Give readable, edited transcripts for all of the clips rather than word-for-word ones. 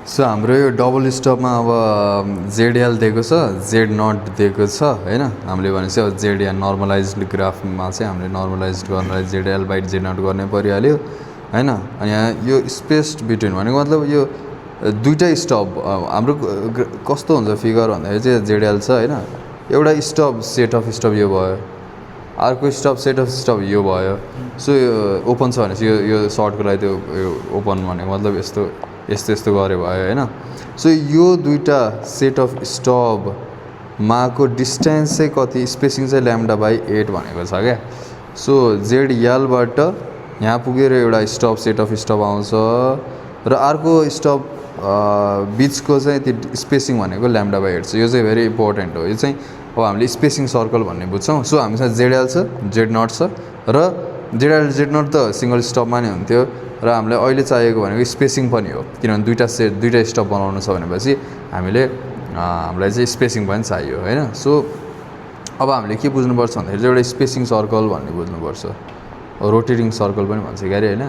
So हाम्रो यो double स्टपमा अब जेडएल दिएको छ, जेड नट दिएको छ हैन। हामीले भनेपछि अब जेडएल नर्मलाइज्ड ग्राफमा चाहिँ हामीले नर्मलाइज्ड गर्नलाई जेडएल बाइ जेड नट गर्नै परिहाल्यो हैन। अनि यहाँ यो स्पेस बिट्विन भनेको मतलब यो दुईटै स्टप हाम्रो कस्तो हुन्छ फिगर भन्दाखेरि चाहिँ जेडएल छ हैन, एउटा स्टप सेट अफ स्टप यो भयो, अर्को स्टप सेट अफ स्टप यो भयो। सो यो ओपन छ भनेपछि यो सर्टको लागि त्यो यो ओपन भनेको मतलब यस्तो यस्तो यस्तो गरे भयो हैन। सो यो दुईटा सेट अफ स्टप माको डिस्टेन्स चाहिँ कति, स्पेसिङ चाहिँ ल्याम्डा बाई 8 भनेको छ क्या। सो जेडएलबाट यहाँ पुगेर एउटा स्टप सेट अफ स्टप आउँछ र अर्को स्टप बिचको चाहिँ त्यो स्पेसिङ भनेको ल्याम्डा बाई 8 छ। यो चाहिँ भेरी इम्पोर्टेन्ट हो। यो चाहिँ अब हामीले स्पेसिङ सर्कल भन्ने बुझ्छौँ। सो हामीसँग जेडएल छ, जेड नट छ र जेडएल जेड नट त सिङ्गल स्टपमा नै हुन्थ्यो र हामीलाई अहिले चाहिएको भनेको स्पेसिङ पनि हो, किनभने दुईटा स्टप बनाउनु छ भनेपछि हामीलाई चाहिँ स्पेसिङ पनि चाहियो हैन। सो अब हामीले के बुझ्नुपर्छ भन्दाखेरि चाहिँ एउटा स्पेसिङ सर्कल भन्ने बुझ्नुपर्छ, रोटेटिङ सर्कल पनि भन्छ क्यारे हैन।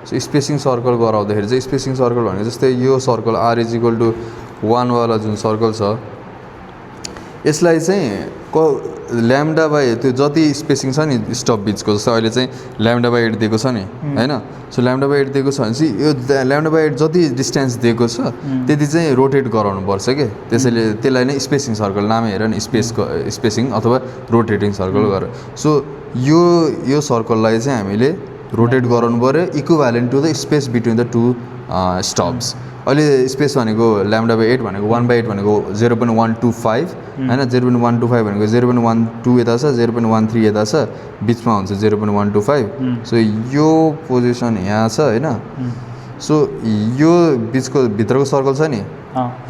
सो स्पेसिङ सर्कल गराउँदाखेरि चाहिँ स्पेसिङ सर्कल भनेको जस्तै यो सर्कल r = 1 वाला जुन सर्कल छ यसलाई चाहिँ ल्याम्डा बाई त्यो जति स्पेसिङ छ नि स्टप बिचको, जस्तै अहिले चाहिँ ल्याम्डा बाई 8 दिएको छ नि हैन। सो ल्याम्डा बाई 8 दिएको छ भनेपछि यो ल्याम्डा बाई 8 जति डिस्टेन्स दिएको छ त्यति चाहिँ रोटेट गराउनु पर्छ के। त्यसैले त्यसलाई नै स्पेसिङ सर्कल नामै हेर नि, स्पेसिङ अथवा रोटेटिङ सर्कल गर। सो यो सर्कललाई चाहिँ हामीले रोटेट गराउनु पर्यो equivalent to the space between the two stops. अहिले स्पेस भनेको ल्याम्डा बाई 8 भनेको 1/8 भनेको 0.125 हैन। 0.125 भनेको 0.12 यता छ, 0.13 यता छ, बिचमा हुन्छ 0.125। सो यो पोजिसन यहाँ छ हैन। सो यो बिचको भित्रको सर्कल छ नि,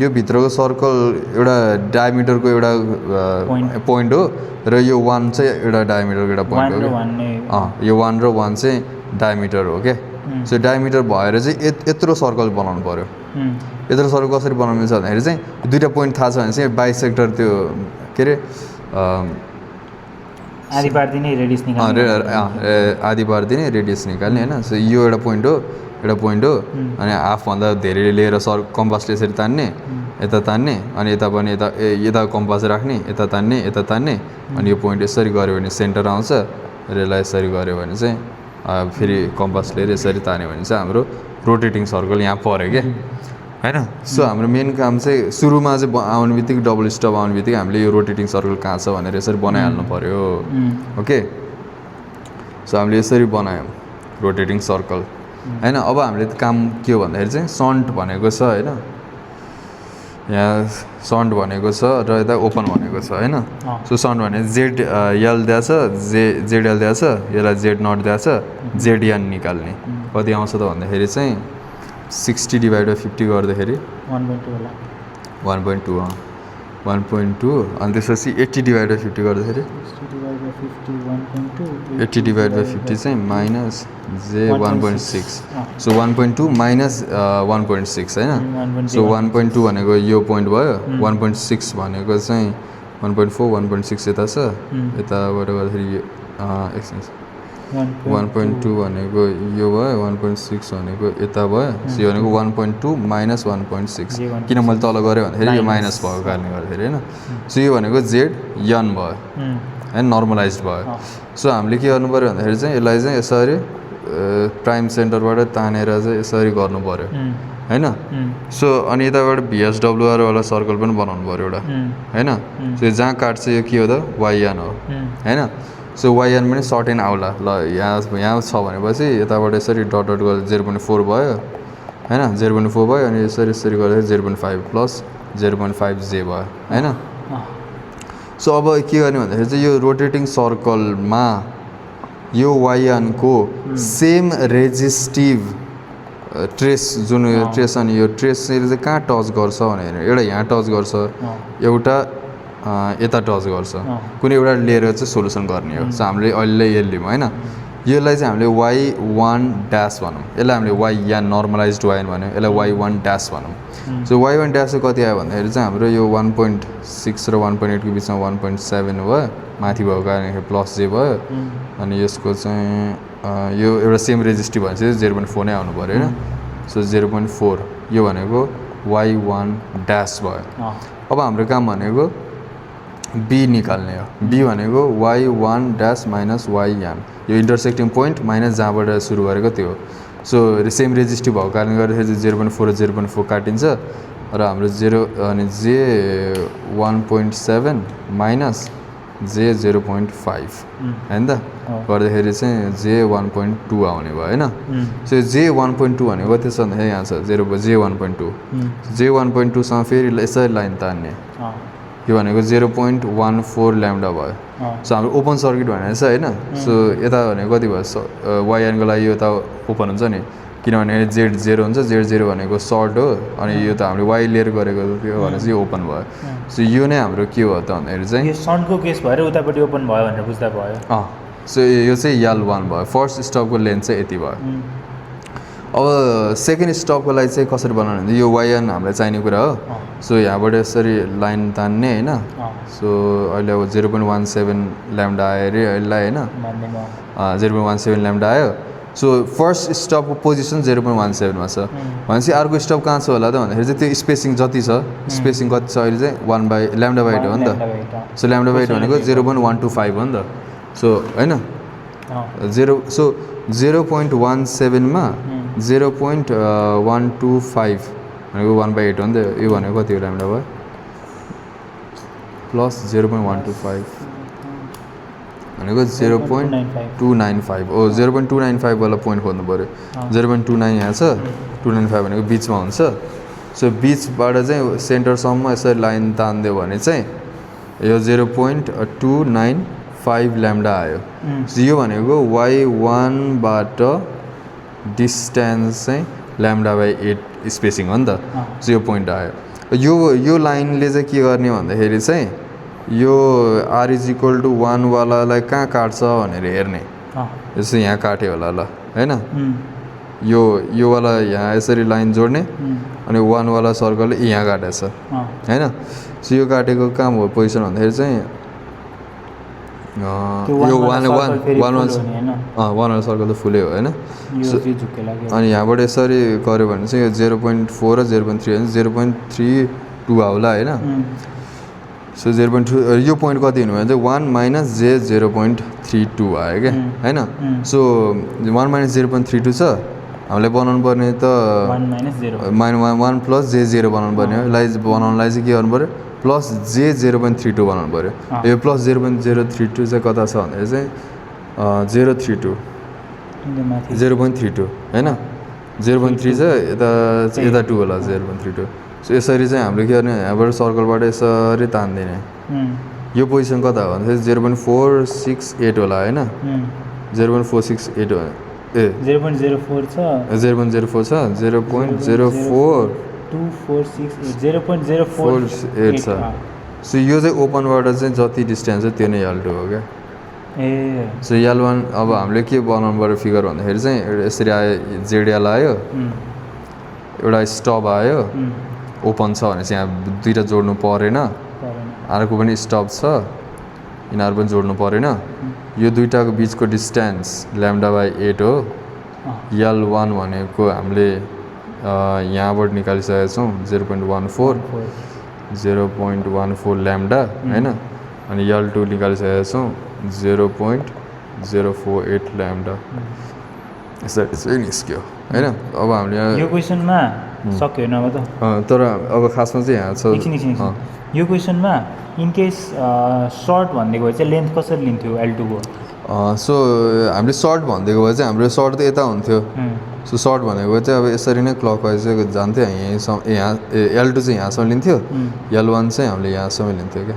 यो भित्रको सर्कल एउटा डायमिटरको एउटा पोइन्ट हो र यो 1 चाहिँ एउटा डायमिटरको एउटा पोइन्ट हो। यो 1 र 1 चाहिँ डायमिटर हो के। सो डायमिटर भएर चाहिँ यत्रो सर्कल बनाउनु पर्यो। यत्रो सर्कल कसरी बनाउनु मिल्छ भन्दाखेरि चाहिँ दुईटा पोइन्ट थाहा छ भने चाहिँ बाइसेक्टर त्यो के अरे आधी पार्दिने रेडियस निकाल्ने, आधी पार्दिने रेडियस निकाल्ने हैन। सो यो एउटा पोइन्ट हो अनि हाफभन्दा धेरै लिएर कम्पासले यसरी तान्ने, यता तान्ने, अनि यता पनि यता कम्पास राख्ने, यता तान्ने अनि यो पोइन्ट यसरी गऱ्यो भने सेन्टर आउँछ र यसलाई यसरी गऱ्यो भने चाहिँ फेरि कम्पास लिएर यसरी तान्यो भने चाहिँ हाम्रो रोटेटिङ सर्कल यहाँ पऱ्यो क्या हैन। सो हाम्रो मेन काम चाहिँ सुरुमा चाहिँ आउने बित्तिकै डबल स्टप आउने बित्तिकै हामीले यो रोटेटिङ सर्कल कहाँ छ भनेर यसरी बनाइहाल्नु पऱ्यो। ओके, सो हामीले यसरी बनायौँ रोटेटिङ सर्कल हैन। अब हामीले काम के हो भन्दाखेरि चाहिँ सन्ट भनेको छ हैन, यहाँ सन्ट भनेको छ र यता ओपन भनेको छ हैन। सो सन्ट भने जेडएल दिएको छ, जेडएल दिएको छ, यसलाई जेड नट दिएको छ, जेडएन निकाल्ने कति आउँछ त भन्दाखेरि चाहिँ 60/50 गर्दाखेरि 1.2 अनि त्यसपछि 80/50 गर्दाखेरि 80/50 चाहिँ माइनस -j1.6। सो 1.2 माइनस 1.6 हैन। सो 1.2 भनेको यो पोइन्ट भयो, 1.6 भनेको चाहिँ 1.4 1.6 यता छ, यताबाट गर्दाखेरि 1.2 भनेको यो भयो, 1.6 भनेको यता भयो। सो यो भनेको 1.2 माइनस 1.6 किन मैले तल गरेँ भन्दाखेरि यो माइनस भएको कारणले गर्दाखेरि हैन। सो यो भनेको जेड यन भयो हैन, नर्मलाइज्ड भयो। सो हामीले के गर्नु पर्यो भन्दाखेरि चाहिँ यसलाई चाहिँ यसरी प्राइम सेन्टरबाट तानेर चाहिँ यसरी गर्नु पर्यो हैन। सो अनि यताबाट VSWR वाला सर्कल पनि बनाउनु पर्यो एउटा हैन। सो जहाँ काट्छ यो के हो त YN हो हैन। सो YN पनि सर्ट एन्ड आउला ल, यहाँ छ भनेपछि यताबाट यसरी डट गरेर 0.4 भयो हैन, 0.4 भयो अनि यसरी गर्दाखेरि 0.5 प्लस 0.5 जे भयो हैन। सो अब के गर्ने भन्दाखेरि चाहिँ यो रोटेटिङ सर्कलमा यो YN को सेम रेजिस्टिभ ट्रेस जुन यो ट्रेस अनि यो ट्रेसले चाहिँ कहाँ टच गर्छ भनेर एउटा यहाँ टच गर्छ, एउटा यता टच गर्छ, कुनै एउटा लिएर चाहिँ सोल्युसन गर्ने हो। सो हामीले अहिले यो लियौँ हैन। यसलाई चाहिँ हामीले y1 ड्यास भनौँ, यसलाई हामीले YN नर्मलाइज्ड YN भन्यौँ, यसलाई y1 ड्यास भनौँ। सो y1 ड्यास चाहिँ कति आयो भन्दाखेरि चाहिँ हाम्रो यो 1.6 र 1.8 को बिचमा 1.7 भयो, माथि भएको कारणले प्लस जे भयो अनि यसको चाहिँ यो एउटा सेम रेजिस्टिभ भनेपछि 0.4 नै आउनु पऱ्यो हैन। सो 0.4 यो भनेको y1 ड्यास भयो अँ, अब हाम्रो काम भनेको बी निकाल्ने हो बी भनेको y1 ड्यास माइनस yn यो इन्टरसेक्टिङ पोइन्ट माइनस जहाँबाट सुरु गरेको त्यो हो सो सेम रेजिस्टिभ भएको कारणले गर्दाखेरि 0.4 र 0.4 काटिन्छ र हाम्रो 0 अनि जे 1.7 माइनस जे 0.5 होइन त गर्दाखेरि चाहिँ जे 1.2 आउने भयो होइन सो जे 1.2 भनेको त्यसो भन्दाखेरि यहाँ छ जे 1.2 जे 1.2सँग फेरि यसरी लाइन तान्ने अँ, यो भनेको 0.14 ल्याम्डा भयो सो हाम्रो ओपन सर्किट भनेको छ होइन सो यता भनेको कति भयो वाइएनको लागि यो त ओपन हुन्छ नि किनभने जेड 0 हुन्छ जेड 0 भनेको सर्ट हो अनि यो त हामीले वाइ लिएर गरेको त्यो भने चाहिँ ओपन भयो सो यो नै हाम्रो के हो त भन्दाखेरि चाहिँ यो सन्टको केस भएर उतापट्टि ओपन भयो भनेर बुझ्दा भयो सो यो चाहिँ L1 भयो फर्स्ट स्टपको लेन्थ चाहिँ यति भयो अब सेकेन्ड स्टपको लागि चाहिँ कसरी बनाउने भने यो वाइएन हामीलाई चाहिने कुरा हो सो यहाँबाट यसरी लाइन तान्ने होइन सो अहिले अब 0.17 ल्याम्डा आयो अरे यसलाई होइन भन्दैमा 0.17 ल्याम्डा आयो सो फर्स्ट स्टपको पोजिसन 0.17 मा छ भनेपछि अर्को स्टप कहाँ छ होला त भन्दाखेरि चाहिँ त्यो स्पेसिङ जति छ स्पेसिङ कति छ अहिले चाहिँ 1 ल्याम्डा बाई 8 हो नि त सो ल्याम्डा बाई 8 भनेको 0.125 हो नि त सो होइन 0.17 मा 0.125 भनेको 1/8 हो नि त यो भनेको कति हो ल्याम्डा भयो प्लस 0.125 भनेको 0.295 ओ 0.295 वाला पोइन्ट खोज्नु पऱ्यो 0.29 यहाँ छ 295 भनेको बिचमा हुन्छ सो बिचबाट चाहिँ सेन्टरसम्म यसरी लाइन तानिदियो भने चाहिँ यो 0.295 ल्याम्डा आयो सो यो भनेको y1बाट डिस्टेन्स चाहिँ ल्याम्डा बाई 8 स्पेसिङ हो नि त सो यो पोइन्ट आयो यो लाइनले चाहिँ के गर्ने भन्दाखेरि चाहिँ यो r=1 वालालाई कहाँ काट्छ भनेर हेर्ने जस्तो यहाँ काट्यो होला ल होइन यो वाला यहाँ यसरी लाइन जोड्ने अनि 1 वाला सर्कलले यहाँ काटेछ होइन सो यो काटेको काम हो पोजिसन भन्दाखेरि चाहिँ यो 1 वाला सर्कल त फुलै हो होइन अनि यहाँबाट यसरी गऱ्यो भने चाहिँ यो 0.4 र 0.3 होइन 0.32 आउला होइन सो 0.2 यो पोइन्ट कति हुनु भने चाहिँ 1 माइनस जे 0.32 आयो क्या होइन सो 1 माइनस 0.32 छ हामीले बनाउनु पर्ने त 1 प्लस जे 0 बनाउनु पर्ने हो यसलाई बनाउनलाई चाहिँ के गर्नु पऱ्यो प्लस जे 0.32 बनाउनु पऱ्यो यो प्लस 0.032 चाहिँ कता छ भन्दाखेरि चाहिँ 0.32 होइन 0.3 छ यता 2 होला 0.32 सो यसरी चाहिँ हामीले के गर्ने यहाँबाट सर्कलबाट यसरी तान्दिने यो पोजिसन कता हो भन्दाखेरि 0.468 होला होइन 0.468 हो ए 0.04 छ 0.04 छ 0.04 छ सो यो चाहिँ ओपनबाट चाहिँ जति डिस्टेन्स छ त्यो नै L2 हो क्या सो L1 अब हामीले के बनाउनु पऱ्यो फिगर भन्दाखेरि चाहिँ यसरी आयो जेडिएल आयो एउटा स्टप आयो ओपन छ भने चाहिँ यहाँ दुईवटा जोड्नु परेन अर्को पनि स्टप छ यिनीहरू पनि जोड्नु परेन यो दुईटाको बिचको डिस्टेन्स ल्याम्डा बाई 8 हो L1 भनेको हामीले यहाँबाट निकालिसकेका छौँ 0.14 ल्याम्डा होइन अनि L2 निकालिसकेका छौँ 0.048 ल्याम्डा यसरी चाहिँ निस्क्यो होइन अब हामीले यो क्वेसनमा सक्यो नभए त तर अब खासमा चाहिँ यहाँ छ यो क्वेसनमा इनकेस सर्ट भनिदिएको भए चाहिँ लेन्थ कसरी लिन्थ्यो L2 को सो हामीले सर्ट भनिदिएको भए चाहिँ हाम्रो सर्ट त यता हुन्थ्यो सो सर्ट भनेको चाहिँ अब यसरी नै क्लकवाइज चाहिँ जान्थ्यो यहाँ L2 चाहिँ यहाँसम्म लिन्थ्यो L1 चाहिँ हामीले यहाँसम्म लिन्थ्यो क्या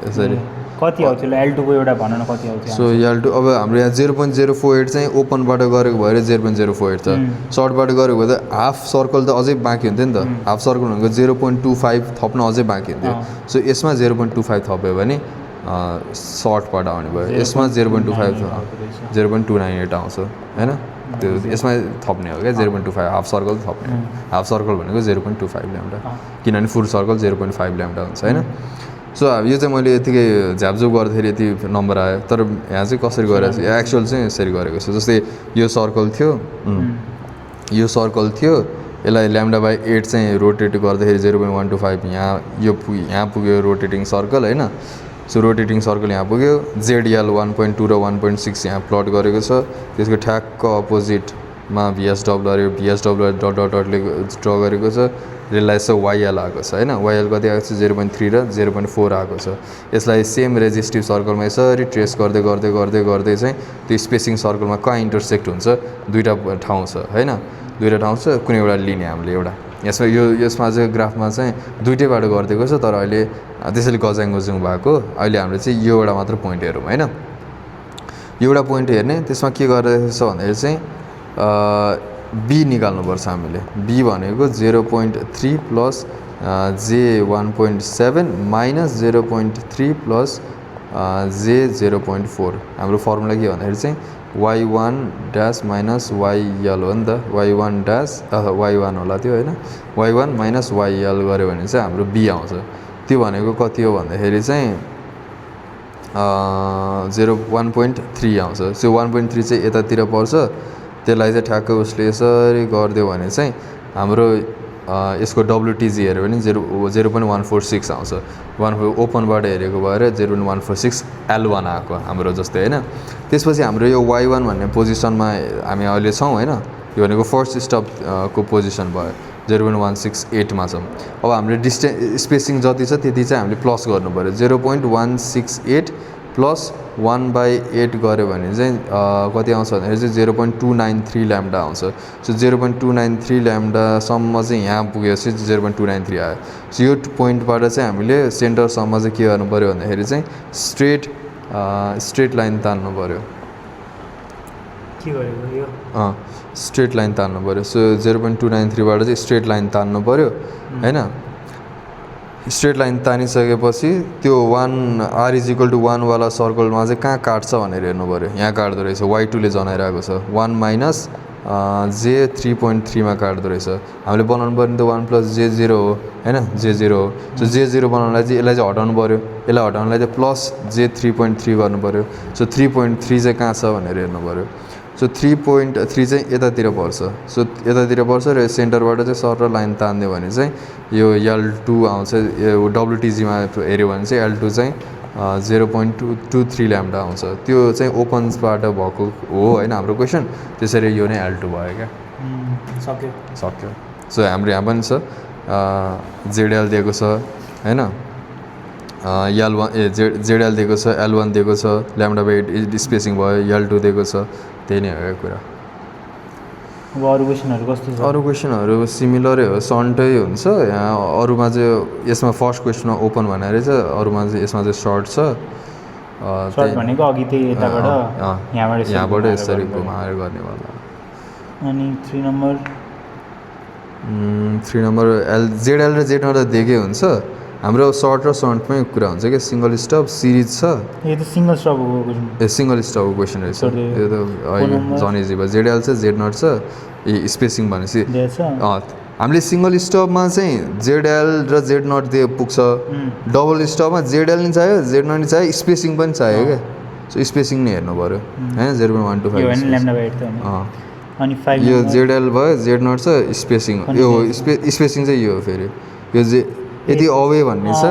यसरी कति आउँथ्यो L2 को एउटा भन न कति आउँथ्यो सो L2 अब हाम्रो यहाँ 0.048 चाहिँ ओपनबाट गरेको भएर 0.048 छ सर्टबाट गरेको भए त हाफ सर्कल त अझै बाँकी हुन्थ्यो नि त हाफ सर्कल भनेको 0.25 थप्न अझै बाँकी हुन्थ्यो सो यसमा 0.25 थप्यो भने सर्टबाट आउने भयो यसमा 0.25 0.298 आउँछ होइन त्यो यसमा थप्ने हो क्या 0.25 हाफ सर्कल थप्ने हाफ सर्कल भनेको 0.25 ल्याम्डा किनभने फुल सर्कल 0.5 ल्याम्डा हुन्छ होइन सो यो चाहिँ मैले यतिकै झ्यापझुप गर्दाखेरि यति नम्बर आयो तर यहाँ चाहिँ कसरी गरेको छु एक्चुअल चाहिँ यसरी गरेको छु जस्तै यो सर्कल थियो यसलाई λ/8 चाहिँ रोटेट गर्दाखेरि 0.125 यहाँ पुग्यो रोटेटिङ सर्कल होइन। सो रोटेटिङ सर्कल यहाँ पुग्यो। जेडएल 1.2 र 1.6 यहाँ प्लट गरेको छ। त्यसको ठ्याक्क अपोजिटमा भिएसडब्ल्युआर भिएसडब्ल्युआर डट डट डटले ड्र गरेको छ। यसलाई चाहिँ वाइएल आएको छ होइन। वाइएल कति आएको छ 0.3 र 0.4 आएको छ। यसलाई सेम रेजिस्टिभ सर्कलमा यसरी ट्रेस गर्दै गर्दै गर्दै गर्दै चाहिँ त्यो स्पेसिङ सर्कलमा कहाँ इन्टरसेक्ट हुन्छ दुईवटा ठाउँ छ होइन। दुईवटा ठाउँ छ, कुनै एउटा लिने हामीले एउटा यसमा यसमा चाहिँ ग्राफमा चाहिँ दुइटैबाट गरिदिएको छ। तर अहिले त्यसैले गजाङ गजुङ भएको। अहिले हामीले चाहिँ यो एउटा मात्र पोइन्ट हेरौँ होइन। यो एउटा पोइन्ट हेर्ने, त्यसमा के गरेको छ भन्दाखेरि चाहिँ बी निकाल्नुपर्छ हामीले। बी भनेको 0.3 प्लस जे 1.7 माइनस 0.3 प्लस जे 0.4। हाम्रो फर्मुला के भन्दाखेरि चाहिँ y1 ड्यास माइनस yl हो नि त। y1 ड्यास y1 होला त्यो होइन। y1 माइनस yl गऱ्यो भने चाहिँ हाम्रो b आउँछ। त्यो भनेको कति हो भन्दाखेरि चाहिँ 1.3 आउँछ। सो 1.3 चाहिँ यतातिर पर्छ। त्यसलाई चाहिँ ठ्याक्क उसले यसरी गरिदियो भने चाहिँ हाम्रो यसको WTG हेऱ्यो भने 0.146 आउँछ। ओपनबाट हेरेको भएर 0.146 L1 आएको हाम्रो जस्तै होइन। त्यसपछि हाम्रो यो y1 भन्ने पोजिसनमा हामी अहिले छौँ होइन। यो भनेको फर्स्ट स्टपको पोजिसन भयो 0.168मा छौँ। अब हामीले स्पेसिङ जति छ त्यति चाहिँ हामीले प्लस गर्नु पऱ्यो। 0.168 प्लस 1/8 गऱ्यो भने चाहिँ कति आउँछ भन्दाखेरि चाहिँ 0.293 ल्याम्डा आउँछ। सो 0.293 ल्याम्डासम्म चाहिँ यहाँ पुगेपछि 0.293 आयो। सो यो पोइन्टबाट चाहिँ हामीले सेन्टरसम्म चाहिँ के गर्नु पऱ्यो भन्दाखेरि चाहिँ स्ट्रेट लाइन तान्नु पऱ्यो। के गरेको यो स्ट्रेट लाइन तान्नु पऱ्यो। सो 0.293बाट चाहिँ स्ट्रेट लाइन तान्नु पऱ्यो होइन। स्ट्रेट लाइन तानिसकेपछि त्यो 1r=1 वाला सर्कलमा चाहिँ कहाँ काट्छ भनेर हेर्नु पऱ्यो। यहाँ काट्दो रहेछ, y2ले जनाइरहेको छ। 1 माइनस जे 3.3 मा काट्दो रहेछ। हामीले बनाउनु पर्ने त 1 प्लस जे0 हो होइन। जे0 हो। सो जे0 बनाउनलाई चाहिँ यसलाई चाहिँ हटाउनु पऱ्यो। यसलाई हटाउनलाई चाहिँ प्लस जे 3.3 गर्नु पऱ्यो। सो 3.3 चाहिँ कहाँ छ भनेर हेर्नु पऱ्यो। सो 3.3 चाहिँ यतातिर पर्छ। सो यतातिर पर्छ र सेन्टरबाट चाहिँ सर लाइन तान्दियो भने चाहिँ यो L2 आउँछ। यो WTG-मा हेऱ्यो भने चाहिँ L2 चाहिँ 0.223 ल्याम्डा आउँछ। त्यो चाहिँ ओपन्सबाट भएको हो होइन हाम्रो क्वेसन। त्यसरी यो नै L2 भयो क्या। सक्यो। सो हाम्रो यहाँ पनि छ जेडएल दिएको छ होइन। जेडएल दिएको छ, L1 दिएको छ, λ/8 स्पेसिङ भयो, L2 दिएको छ। त्यही नै हो कुरा। अब अरू क्वेसनहरू कस्तो छ? अरू क्वेसनहरू सिमिलरै हो, सन्टै हुन्छ। यहाँ अरूमा चाहिँ यसमा फर्स्ट क्वेसनमा ओपन भनेर चाहिँ अरूमा चाहिँ यसमा चाहिँ सर्ट छ। सर्ट भनेको अघि त्यही यताबाट यहाँबाट यसरी घुमाएर गर्नेवाला। अनि 3 नम्बर जेडएल र जेड त दिएकै हुन्छ। हाम्रो सर्ट र सर्टमै कुरा हुन्छ क्या। सिङ्गल स्टप सिरिज छ। यो त सिङ्गल स्टपको क्वेसन। सिङ्गल स्टपको क्वेसन रहेछ यो त। झन् इजी भयो। जेडएल छ, जेड नट छ, स्पेसिङ भनेपछि हामीले सिङ्गल स्टपमा चाहिँ जेडएल र जेड नट दिए पुग्छ। डबल स्टपमा जेडएल नि चाहियो, जेड नट नि चाहियो, स्पेसिङ पनि चाहियो क्या। सो स्पेसिङ नै हेर्नु पऱ्यो होइन। 0.125 अनि 5 यो जेडएल भयो, जेड नट छ, स्पेसिङ यो स्पेसिङ चाहिँ यो हो। फेरि यो यदि अवे भन्ने छ।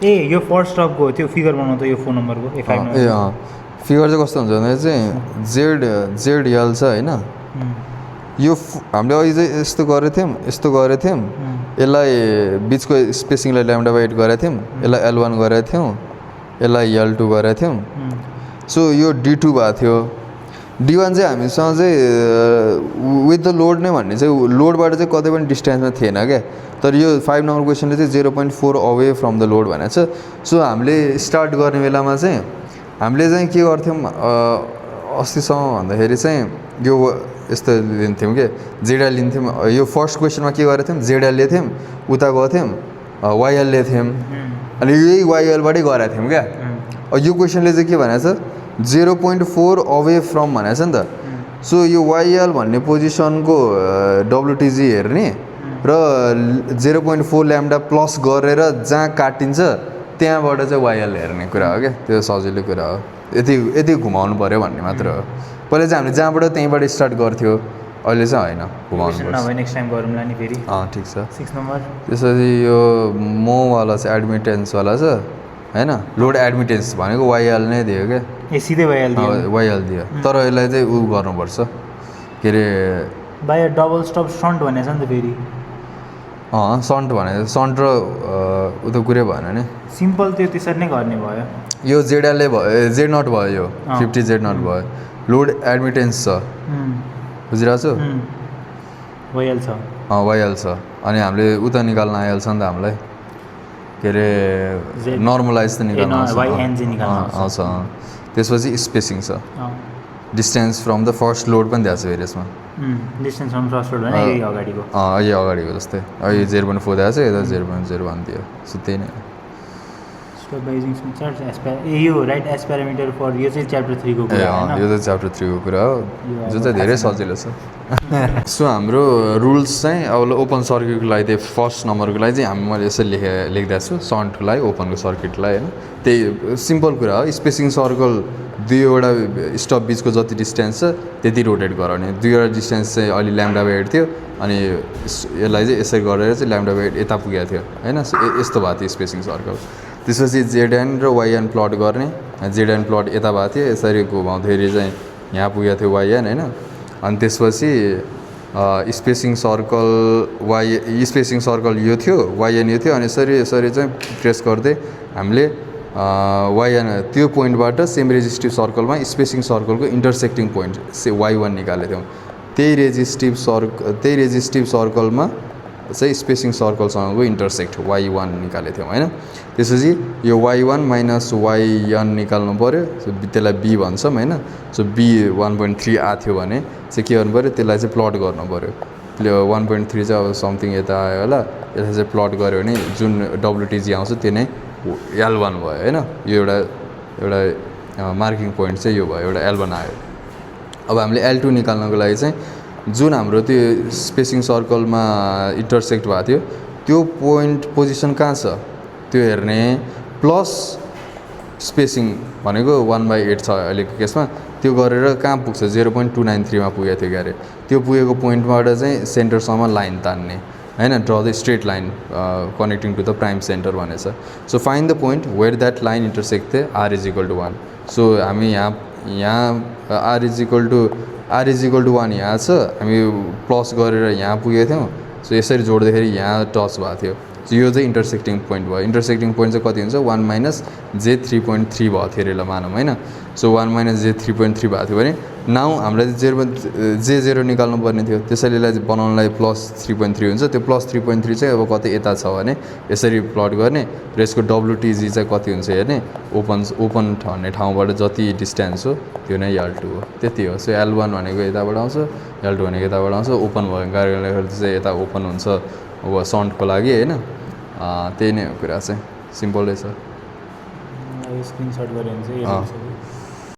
यो फर्स्ट स्टपको त्यो फिगर बनाउँदा यो फोन नम्बरको फिगर चाहिँ कस्तो हुन्छ भन्दाखेरि चाहिँ जेडएल छ होइन। यो हामीले अघि चाहिँ यस्तो गरेको थियौँ। यसलाई बिचको स्पेसिङलाई λ/8 गरेको थियौँ। यसलाई L1 गरेको थियौँ। यसलाई L2 गरेको थियौँ। सो यो D2 भएको थियो। D1 चाहिँ हामीसँग चाहिँ विथ द लोड नै भन्ने चाहिँ लोडबाट चाहिँ कतै पनि डिस्टेन्समा थिएन क्या। तर यो 5 नम्बर क्वेसनले चाहिँ 0.4 अवे फ्रम द लोड भनेको छ। सो हामीले स्टार्ट गर्ने बेलामा चाहिँ हामीले चाहिँ के गर्थ्यौँ अस्तिसम्म भन्दाखेरि चाहिँ यो यस्तो लिन्थ्यौँ कि जेडएल लिन्थ्यौँ। यो फर्स्ट क्वेसनमा के गरेको थियौँ, जेडएल लिएको थियौँ, उता गएको थियौँ, वाइएल लिएको थियौँ, अनि यही वाइएलबाटै गरेको थियौँ क्या। यो क्वेसनले चाहिँ के भनेको छ 0.4 अवे फ्रम भनेको छ नि त। सो यो वाइएल भन्ने पोजिसनको WTG हेर्ने र 0.4 ल्याम्डा प्लस गरेर जहाँ काटिन्छ त्यहाँबाट चाहिँ वाइएल हेर्ने कुरा हो क्या। त्यो सजिलो कुरा हो। यति घुमाउनु पऱ्यो भन्ने मात्र हो। पहिला चाहिँ हामीले जहाँबाट त्यहीँबाट स्टार्ट गर्थ्यो। अहिले चाहिँ होइन क्वेसन घुमाउनुपर्छ नभए नेक्स्ट टाइम गरौँला नि फेरि ठिक छ 6 नम्बर त्यसपछि यो मोवाला चाहिँ एडमिटेन्सवाला छ होइन लोड एडमिटेन्स भनेको वाइएल नै दियो क्या ए सिधै भइहाल्यो वाइएल दियो तर यसलाई चाहिँ ऊ गर्नुपर्छ के अरे बाहिर डबल स्टप स्टन्ट भनेको छ नि त फेरि सन्ट भने सन्ट र ऊ त कुरै भएन नि सिम्पल त्यो त्यसरी नै गर्ने भयो यो जेडएलले भयो जेड नट भयो यो अँ। 50 जेड नट भयो लोड एडमिटेन्स छ बुझिरहेको छु भइहाल्छ वाइएल छ अनि हामीले उता निकाल्न आइहाल्छ नि त हामीलाई के अरे Z- नर्मलाइज त निकाल्न ए, आउँछ। YNZ निकाल्न आउँछ। आउँछ त्यसपछि स्पेसिङ छ distance from the first load पनि दिएको छ फेरि यसमा डिस्टेन्स फ्रम फर्स्ट रोड होइन यही अगाडिको अहिले अगाडिको जस्तै अहिले 0.4 दिएको छ यता 0.01 दियो सो त्यही नै हो। स्टप बाइजिङ ए यो राइट एस प्यारामिटर फर यो चाहिँ च्याप्टर 3 को ए कुरा अँ, होइन यो चाहिँ च्याप्टर 3 को कुरा हो यो जो अब चाहिँ धेरै थाहा छैन। सजिलो छ सो हाम्रो रुल्स चाहिँ अब ओपन सर्किटको लागि त्यही फर्स्ट नम्बरको लागि चाहिँ मैले यसरी लेखिदिएको छु सन्टको लागि ओपनको सर्किटलाई होइन त्यही सिम्पल कुरा हो स्पेसिङ सर्कल दुईवटा स्टप बिचको जति डिस्टेन्स छ त्यति रोटेट गराउने दुईवटा डिस्टेन्स चाहिँ अलि ल्याम्डा बाई 8 थियो अनि यसलाई चाहिँ यसरी गरेर चाहिँ ल्याम्डा बाई 8 यता पुगेको थियो होइन यस्तो भएको थियो स्पेसिङ सर्कल त्यसपछि जेडएन र वाइएन प्लट गर्ने जेडएन प्लट यता भएको थियो यसरी घुमाउँदाखेरि चाहिँ यहाँ पुगेको थियो वाइएन होइन अनि त्यसपछि स्पेसिङ सर्कल स्पेसिङ सर्कल यो थियो वाइएन यो थियो अनि यसरी यसरी चाहिँ प्रेस गर्दै हामीले वाइएन त्यो पोइन्टबाट सेम रेजिस्टिभ सर्कलमा स्पेसिङ सर्कलको इन्टरसेक्टिङ पोइन्ट वाइ1 निकालेको थियौँ त्यही रेजिस्टिभ सर्कलमा चाहिँ स्पेसिङ सर्कलसँगको इन्टरसेक्ट वाइ1 निकालेको थियौँ होइन त्यसपछि यो वाइ1 माइनस वाइएन निकाल्नु पऱ्यो त्यसलाई बी भन्छौँ होइन सो बी 1.3 आएको थियो भने चाहिँ के गर्नु पऱ्यो त्यसलाई चाहिँ प्लट गर्नु पऱ्यो 1.3 चाहिँ अब समथिङ यता आयो होला यसलाई चाहिँ प्लट गऱ्यो भने जुन डब्लुटिजी आउँछ त्यो नै L1 भयो होइन यो एउटा मार्किङ पोइन्ट चाहिँ यो भयो एउटा L1 आयो अब हामीले L2 निकाल्नको लागि चाहिँ जुन हाम्रो त्यो स्पेसिङ सर्कलमा इन्टरसेक्ट भएको थियो त्यो पोइन्ट पोजिसन कहाँ छ त्यो हेर्ने प्लस स्पेसिङ भनेको 1/8 छ अहिलेको केसमा त्यो गरेर कहाँ पुग्छ 0.293 मा पुगेको थियो क्यारे त्यो पुगेको पोइन्टबाट चाहिँ सेन्टरसम्म लाइन तान्ने होइन draw the straight line connecting to the prime centre भनेछ so find the point where that line intersect थियो r=1 सो हामी यहाँ r=1 यहाँ छ हामी प्लस गरेर यहाँ पुगेको थियौँ सो यसरी जोड्दाखेरि यहाँ टच भएको थियो सो यो चाहिँ इन्टरसेक्टिङ पोइन्ट भयो इन्टरसेक्टिङ पोइन्ट चाहिँ कति हुन्छ 1 - j3.3 भएको थियो अरे ल मानौँ होइन सो 1 - j3.3 भएको थियो भने नाउ हामीलाई j0 निकाल्नु पर्ने थियो त्यसैले यसलाई बनाउनलाई +3.3 हुन्छ त्यो +3.3 चाहिँ अब कतै यता छ भने यसरी प्लट गर्ने र यसको WTG चाहिँ कति हुन्छ हेर्ने ओपन भन्ने ठाउँबाट जति डिस्टेन्स हो त्यो नै L2 हो त्यति हो सो L1 भनेको यताबाट आउँछ L2 भनेको यताबाट आउँछ ओपन भएको कारणले गर्दा चाहिँ यता ओपन हुन्छ अब सन्टको लागि होइन त्यही नै हो कुरा चाहिँ सिम्पलै छ स्क्रिनसट गऱ्यो भने चाहिँ